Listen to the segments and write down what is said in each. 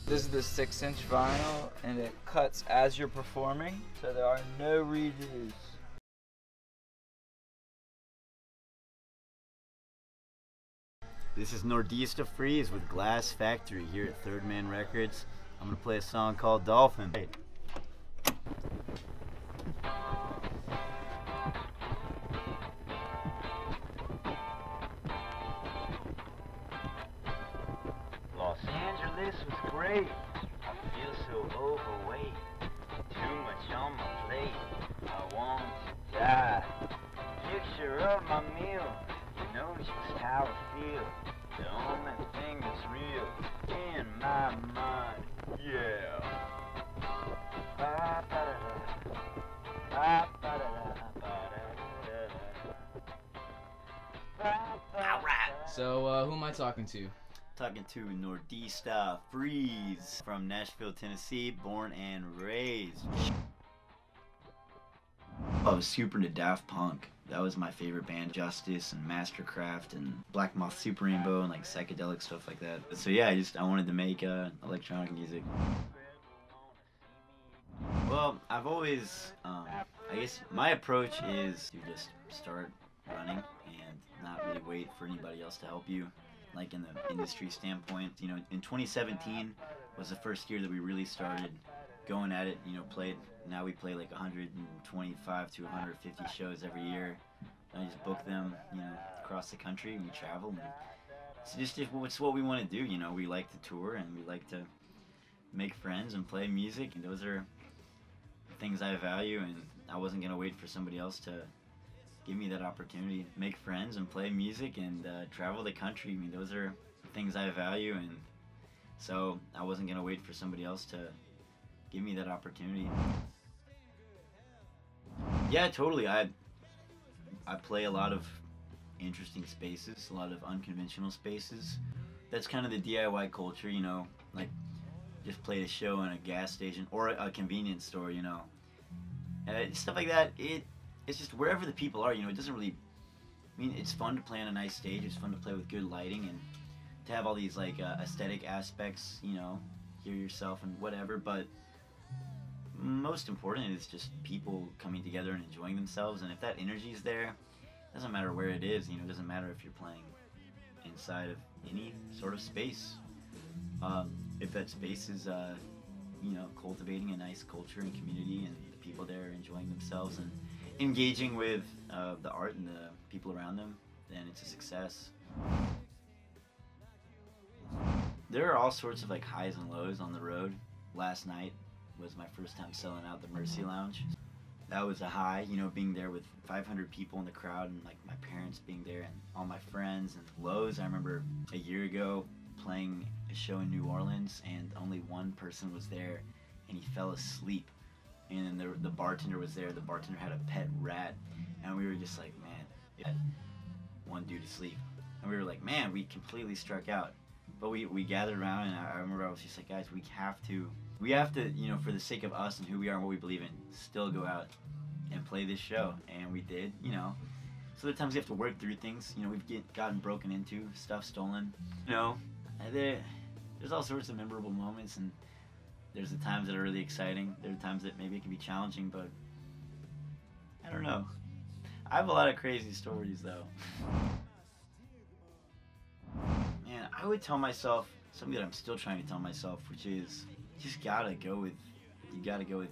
This is the 6-inch vinyl, and it cuts as you're performing, so there are no redos. This is Nordista Freeze with Glass Factory here at Third Man Records. I'm gonna play a song called Dolphin. Los Angeles was great. I feel so overweight. Too much on my plate. I want to die. Picture of my meal. You know just how I feel. The only thing that's real in my mind. Yeah. So, who am I talking to? Talking to Nordista Freeze from Nashville, Tennessee, born and raised. I was super into Daft Punk. That was my favorite band. Justice and Mastercraft and Black Moth Super Rainbow and like psychedelic stuff like that. So yeah, I wanted to make electronic music. Well, I've always, I guess my approach is to just start running and not really wait for anybody else to help you. Like in the industry standpoint, you know, in 2017 was the first year that we really started going at it, you know, now we play like 125 to 150 shows every year. I just book them, you know, across the country, and we travel, and it's what we want to do, you know. We like to tour, and we like to make friends and play music, and those are things I value, and I wasn't going to wait for somebody else to give me that opportunity. Make friends and play music and travel the country. I mean, those are things I value, and so I wasn't going to wait for somebody else to give me that opportunity. Yeah, totally. I play a lot of interesting spaces, a lot of unconventional spaces. That's kind of the DIY culture, you know, like just played a show in a gas station or a convenience store, you know. Stuff like that, it's just wherever the people are, you know. It doesn't really, I mean, it's fun to play on a nice stage, it's fun to play with good lighting and to have all these like aesthetic aspects, you know, hear yourself and whatever, but most important is just people coming together and enjoying themselves. And if that energy is there, it doesn't matter where it is, you know. It doesn't matter if you're playing inside of any sort of space. If that space is, you know, cultivating a nice culture and community, and the people there are enjoying themselves and engaging with the art and the people around them, then it's a success. There are all sorts of like highs and lows on the road. Last night was my first time selling out the Mercy Lounge. That was a high, you know, being there with 500 people in the crowd, and like my parents being there and all my friends. And lows, I remember a year ago playing a show in New Orleans, and only one person was there, and he fell asleep. And then the bartender was there. The bartender had a pet rat, and we were just like, man, it had one dude asleep. And we were like, man, we completely struck out. But we gathered around, and I remember I was just like, guys, we have to, you know, for the sake of us and who we are and what we believe in, still go out and play this show. And we did, you know. So there are times we have to work through things. You know, we've gotten broken into, stuff stolen. You know, there's all sorts of memorable moments, and there's the times that are really exciting. There are times that maybe it can be challenging, but I don't know. I have a lot of crazy stories, though. Man, I would tell myself something that I'm still trying to tell myself, which is you gotta go with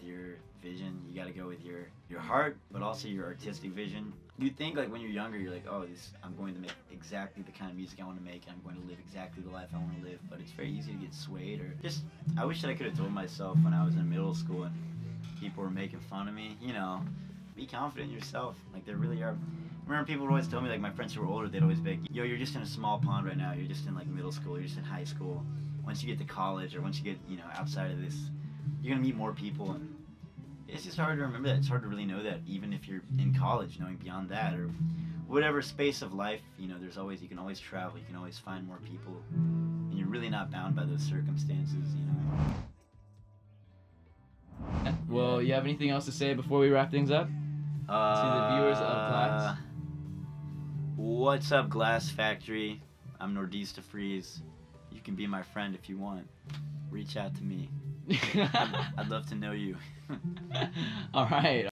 your vision. You gotta go with your heart, but also your artistic vision. You think like when you're younger, you're like, oh, I'm going to make exactly the kind of music I want to make, and I'm going to live exactly the life I want to live. But it's very easy to get swayed, or just, I wish that I could have told myself when I was in middle school and people were making fun of me, you know, be confident in yourself. Like, there really are. I remember people would always tell me, like my friends who were older, they'd always be like, yo, you're just in a small pond right now. You're just in like middle school, you're just in high school. Once you get to college, or once you get, you know, outside of this, you're gonna meet more people. And it's just hard to remember that. It's hard to really know that, even if you're in college, knowing beyond that, or whatever space of life, you know, you can always travel, you can always find more people, and you're really not bound by those circumstances, you know. Well, you have anything else to say before we wrap things up? To the viewers of Glass. What's up, Glass Factory? I'm Nordista Freeze. You can be my friend if you want. reach out to me. I'd love to know you. All right.